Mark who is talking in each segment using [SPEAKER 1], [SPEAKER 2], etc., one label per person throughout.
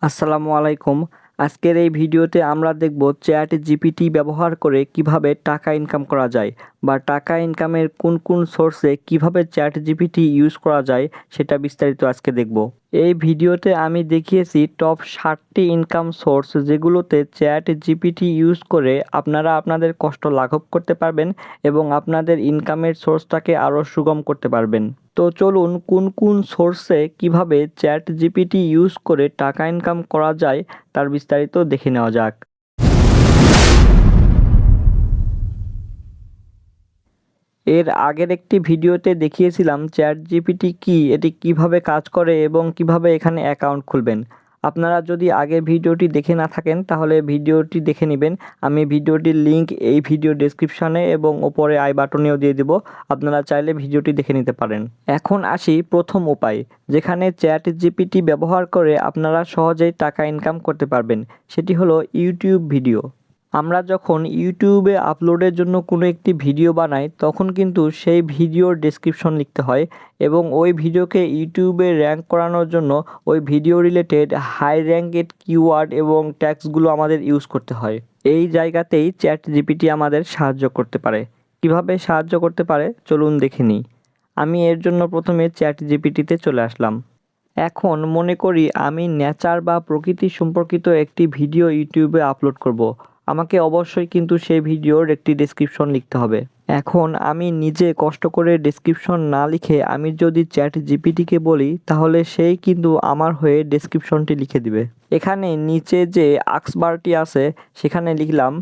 [SPEAKER 1] আসসালামু আলাইকুম। আজকের এই ভিডিওতে আমরা দেখব চ্যাট জিপিটি ব্যবহার করে কিভাবে টাকা ইনকাম করা যায় বা টাকা ইনকামের কোন কোন সোর্সে কিভাবে চ্যাট জিপিটি ইউজ করা যায় সেটা বিস্তারিত আজকে দেখব। এই ভিডিওতে আমি দেখিয়েছি টপ 7টি ইনকাম সোর্স যেগুলোতে চ্যাট জিপিটি ইউজ করে আপনারা আপনাদের কষ্ট লাঘব করতে পারবেন এবং আপনাদের ইনকামের সোর্সটাকে আরও সুগম করতে পারবেন। তো চলুন কোন কোন সোর্সে কিভাবে চ্যাট জিপিটি ইউজ করে টাকা ইনকাম করা যায় তার বিস্তারিত দেখে নেওয়া যাক। এর আগের একটি ভিডিওতে দেখিয়েছিলাম চ্যাট জিপিটি কি, এটি কিভাবে কাজ করে এবং কিভাবে এখানে অ্যাকাউন্ট খুলবেন। আপনারা যদি আগের ভিডিওটি দেখে না থাকেন তাহলে ভিডিওটি দেখে নেবেন। আমি ভিডিওটির লিংক এই ভিডিও ডেসক্রিপশনে এবং ওপরে আই বাটনেও দিয়ে দেব, আপনারা চাইলে ভিডিওটি দেখে নিতে পারেন। এখন আসি প্রথম উপায়, যেখানে চ্যাট জিপিটি ব্যবহার করে আপনারা সহজেই টাকা ইনকাম করতে পারবেন, সেটি হলো ইউটিউব ভিডিও। আমরা যখন ইউটিউবে আপলোডের জন্য কোনো একটি ভিডিও বানাই তখন কিন্তু সেই ভিডিওর ডেসক্রিপশন লিখতে হয় এবং ওই ভিডিওকে ইউটিউবে র্যাঙ্ক করানোর জন্য ওই video related high ranked keyword এবং ট্যাগসগুলো আমাদের ইউজ করতে হয়। এই জায়গাতেই চ্যাট জিপিটি আমাদের সাহায্য করতে পারে। কিভাবে সাহায্য করতে পারে চলুন দেখে নিই। আমি এর জন্য প্রথমে চ্যাট জিপিটিতে চলে আসলাম। এখন মনে করি আমি নেচার বা প্রকৃতি সম্পর্কিত একটি ভিডিও ইউটিউবে আপলোড করব। আমাকে অবশ্যই কিন্তু সেই ভিডিওর একটি ডেসক্রিপশন লিখতে হবে। এখন আমি নিজে কষ্ট করে ডেসক্রিপশন না লিখে আমি যদি চ্যাট জিপিটিকে বলি তাহলে সেই কিন্তু আমার হয়ে ডেসক্রিপশনটি লিখে দিবে। এখানে নিচে যে আক্সবারটি আছে সেখানে লিখলাম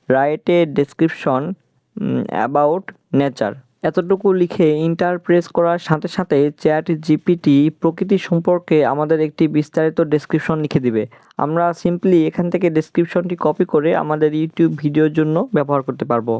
[SPEAKER 1] write a description about nature. এতটুকু লিখে এন্টার প্রেস করার সাথে সাথে চ্যাট জিপিটি প্রকৃতি সম্পর্কে আমাদের একটি বিস্তারিত ডেসক্রিপশন লিখে দিবে। আমরা সিম্পলি এখান থেকে ডেসক্রিপশনটি কপি করে আমাদের ইউটিউব ভিডিওর জন্য ব্যবহার করতে পারবো।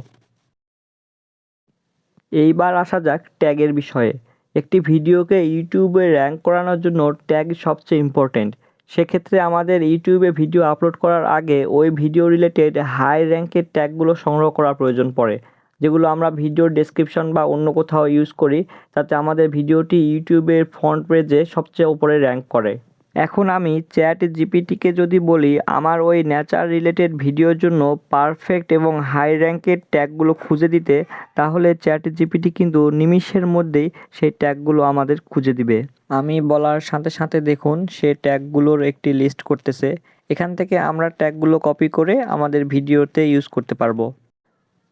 [SPEAKER 1] এইবার আসা যাক ট্যাগের বিষয়ে। একটি ভিডিওকে ইউটিউবে র্যাঙ্ক করানোর জন্য ট্যাগ সবচেয়ে ইম্পর্টেন্ট। সেক্ষেত্রে আমাদের ইউটিউবে ভিডিও আপলোড করার আগে ওই ভিডিও রিলেটেড হাই র্যাঙ্কের ট্যাগগুলো সংগ্রহ করার প্রয়োজন পড়ে, যেগুলো আমরা ভিডিওর ডেসক্রিপশন বা অন্য কোথাও ইউজ করি, যাতে আমাদের ভিডিওটি ইউটিউবের ফ্রন্ট পেজে সবচেয়ে উপরে র্যাঙ্ক করে। এখন আমি চ্যাট জিপিটিকে যদি বলি আমার ওই নেচার রিলেটেড ভিডিওর জন্য পারফেক্ট এবং হাই র্যাঙ্কের ট্যাগগুলো খুঁজে দিতে, তাহলে চ্যাট জিপিটি কিন্তু নিমিষের মধ্যেই সেই ট্যাগগুলো আমাদের খুঁজে দিবে। আমি বলার সাথে সাথে দেখুন সে ট্যাগগুলোর একটি লিস্ট করতেছে। এখান থেকে আমরা ট্যাগগুলো কপি করে আমাদের ভিডিওতে ইউজ করতে পারবো।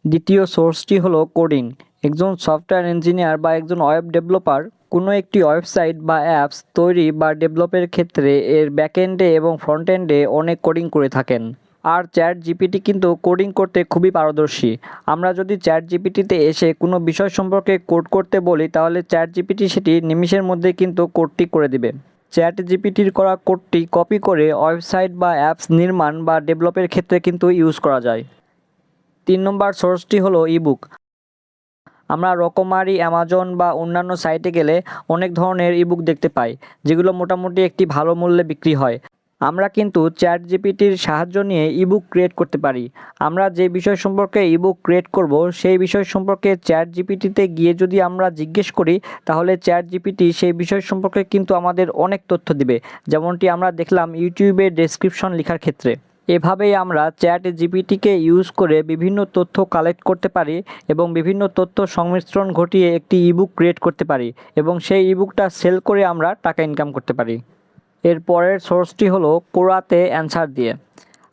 [SPEAKER 1] দ্বিতীয় সোর্সটি হলো কোডিং। একজন সফটওয়্যার ইঞ্জিনিয়ার বা একজন ওয়েব ডেভেলপার কোনো একটি ওয়েবসাইট বা অ্যাপস তৈরি বা ডেভেলপের ক্ষেত্রে এর ব্যাকএন্ডে এবং ফ্রন্টএন্ডে অনেক কোডিং করে থাকেন। আর চ্যাট জিপিটি কিন্তু কোডিং করতে খুবই পারদর্শী। আমরা যদি চ্যাট জিপিটিতে এসে কোনো বিষয় সম্পর্কে কোড করতে বলি তাহলে চ্যাট জিপিটি সেটি নিমিষের মধ্যে কিন্তু কোডটি করে দিবে। চ্যাট জিপিটির করা কোডটি কপি করে ওয়েবসাইট বা অ্যাপস নির্মাণ বা ডেভেলপের ক্ষেত্রে কিন্তু ইউজ করা যায়। 3 নম্বর সোর্সটি হলো ইবুক। আমরা রকমারি অ্যামাজন বা অন্যান্য সাইটে গেলে অনেক ধরনের ইবুক দেখতে পাই, যেগুলো মোটামুটি একটি ভালো মূল্যে বিক্রি হয়। আমরা কিন্তু চ্যাট জিপিটির সাহায্য নিয়ে ইবুক ক্রিয়েট করতে পারি। আমরা যে বিষয় সম্পর্কে ইবুক ক্রিয়েট করব সেই বিষয় সম্পর্কে চ্যাট জিপিটিতে গিয়ে যদি আমরা জিজ্ঞেস করি তাহলে চ্যাট জিপিটি সেই বিষয় সম্পর্কে কিন্তু আমাদের অনেক তথ্য দিবে, যেমনটি আমরা দেখলাম ইউটিউবে ডেসক্রিপশন লেখার ক্ষেত্রে। এভাবেই আমরা চ্যাট জিপিটিকে ইউজ করে বিভিন্ন তথ্য কালেক্ট করতে পারি এবং বিভিন্ন তথ্য সংমিশ্রণ ঘটিয়ে একটি ইবুক ক্রিয়েট করতে পারি এবং সেই ইবুকটা সেল করে আমরা টাকা ইনকাম করতে পারি। এর পরের সোর্সটি হলো কোরাতে অ্যান্সার দিয়ে।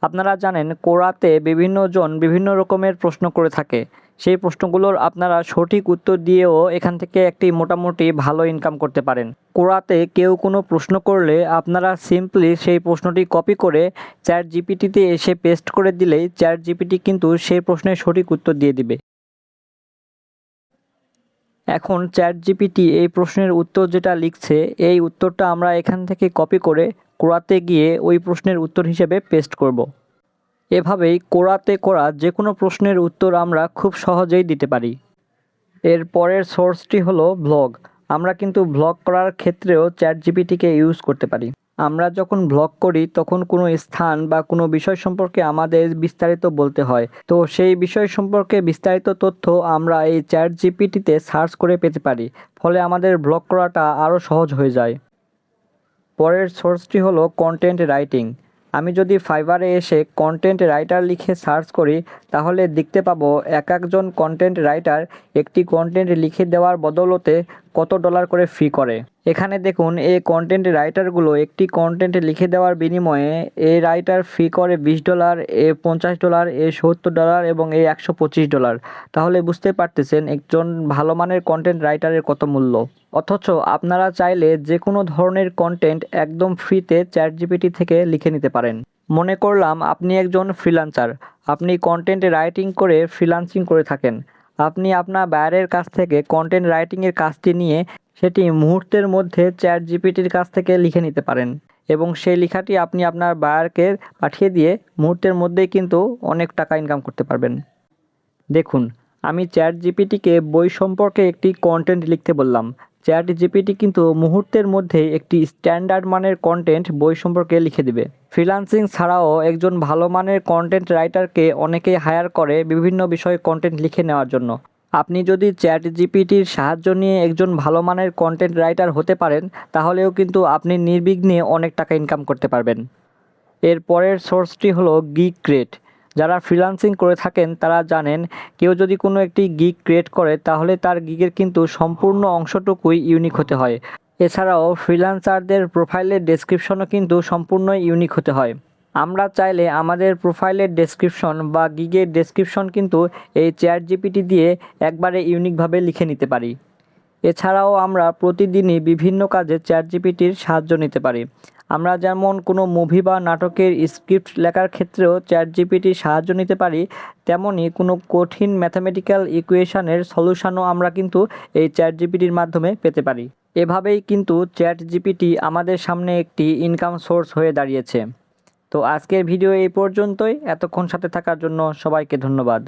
[SPEAKER 1] আপনারা জানেন কোরাতে বিভিন্ন জন বিভিন্ন রকমের প্রশ্ন করে থাকে। সেই প্রশ্নগুলোর আপনারা সঠিক উত্তর দিয়েও এখান থেকে একটি মোটামুটি ভালো ইনকাম করতে পারেন। কোরাতে কেউ কোনো প্রশ্ন করলে আপনারা সিম্পলি সেই প্রশ্নটি কপি করে চ্যাট জিপিটিতে এসে পেস্ট করে দিলেই চ্যাট জিপিটি কিন্তু সেই প্রশ্নের সঠিক উত্তর দিয়ে দিবে। এখন চ্যাট জিপিটি এই প্রশ্নের উত্তর যেটা লিখছে এই উত্তরটা আমরা এখান থেকে কপি করে কোরাতে গিয়ে ওই প্রশ্নের উত্তর হিসেবে পেস্ট করব। এভাবেই কোরাতে করা যে কোনো প্রশ্নের উত্তর আমরা খুব সহজেই দিতে পারি। এর পরের সোর্সটি হলো ব্লগ। আমরা কিন্তু ব্লগ করার ক্ষেত্রেও চ্যাট জিপিটিকে ইউজ করতে পারি। আমরা যখন ব্লগ করি তখন কোনো স্থান বা কোনো বিষয় সম্পর্কে আমাদের বিস্তারিত বলতে হয়, তো সেই বিষয় সম্পর্কে বিস্তারিত তথ্য আমরা এই চ্যাট জিপিটিতে সার্চ করে পেতে পারি, ফলে আমাদের ব্লগ করাটা আরও সহজ হয়ে যায়। পরের সোর্সটি হলো কন্টেন্ট রাইটিং। আমি যদি ফাইবারে এসে কন্টেন্ট রাইটার লিখে সার্চ করি তাহলে দেখতে পাবো এক একজন কন্টেন্ট রাইটার একটি কন্টেন্ট লিখে দেওয়ার বদৌলতে কত ডলার করে ফি করে। এখানে দেখুন এই কন্টেন্ট রাইটারগুলো একটি কন্টেন্ট লিখে দেওয়ার বিনিময়ে এই রাইটার ফি করে $20, এ $50, এ $70 এবং এ $125। তাহলে বুঝতে পারতেছেন একজন ভালো মানের কন্টেন্ট রাইটারের কত মূল্য। অথচ আপনারা চাইলে যে কোনো ধরনের কন্টেন্ট একদম ফ্রিতে চ্যাটজিপিটি থেকে লিখে নিতে পারেন। মনে করলাম আপনি একজন ফ্রিল্যান্সার, আপনি কন্টেন্ট রাইটিং করে ফ্রিল্যান্সিং করে থাকেন। আপনি আপনার বায়ারের কাছ থেকে কন্টেন্ট রাইটিংয়ের কাজটি নিয়ে সেটি মুহূর্তের মধ্যে চ্যাটজিপিটির কাছ থেকে লিখে নিতে পারেন এবং সেই লেখাটি আপনি আপনার বায়ারকে পাঠিয়ে দিয়ে মুহূর্তের মধ্যেই কিন্তু অনেক টাকা ইনকাম করতে পারবেন। দেখুন, আমি চ্যাটজিপিটিকে বই সম্পর্কে একটি কন্টেন্ট লিখতে বললাম। চ্যাটজিপিটি কিন্তু মুহূর্তের মধ্যে একটি স্ট্যান্ডার্ড মানের কন্টেন্ট বই সম্পর্কে লিখে দিবে। ফ্রিল্যান্সিং ছাড়াও একজন ভালো মানের কন্টেন্ট রাইটারকে অনেকেই হায়ার করে বিভিন্ন বিষয়ে কন্টেন্ট লিখে নেওয়ার জন্য। আপনি যদি চ্যাটজিপিটির সাহায্য নিয়ে একজন ভালো মানের কন্টেন্ট রাইটার হতে পারেন তাহলেও কিন্তু আপনি নির্বিঘ্নে অনেক টাকা ইনকাম করতে পারবেন। এর পরের সোর্সটি হলো গিগ ক্রিয়েট। যারা ফ্রিল্যান্সিং করে থাকেন তারা জানেন কেউ যদি কোনো একটি গিগ ক্রিয়েট করে তাহলে তার গিগের কিন্তু সম্পূর্ণ অংশটুকুই ইউনিক হতে হয়। এছাড়াও ফ্রিল্যান্সারদের প্রোফাইলের ডেসক্রিপশনও কিন্তু সম্পূর্ণ ইউনিক হতে হয়। আমরা চাইলে আমাদের প্রোফাইলের ডেসক্রিপশন বা গিগের ডেসক্রিপশন কিন্তু এই চ্যাটজিপিটি দিয়ে একবারে ইউনিকভাবে লিখে নিতে পারি। এছাড়াও আমরা প্রতিদিনই বিভিন্ন কাজে চ্যাটজিপিটির সাহায্য নিতে পারি। আমরা যেমন কোনো মুভি বা নাটকের স্ক্রিপ্ট লেখার ক্ষেত্রেও চ্যাটজিপিটির সাহায্য নিতে পারি, তেমনই কোনো কঠিন ম্যাথামেটিক্যাল ইকুয়েশনের সলিউশনও আমরা কিন্তু এই চ্যাটজিপিটির মাধ্যমে পেতে পারি। এভাবেই কিন্তু চ্যাটজিপিটি আমাদের সামনে একটি ইনকাম সোর্স হয়ে দাঁড়িয়েছে। তো আজকের ভিডিও এই পর্যন্তই। এতক্ষণ সাথে থাকার জন্য সবাইকে ধন্যবাদ।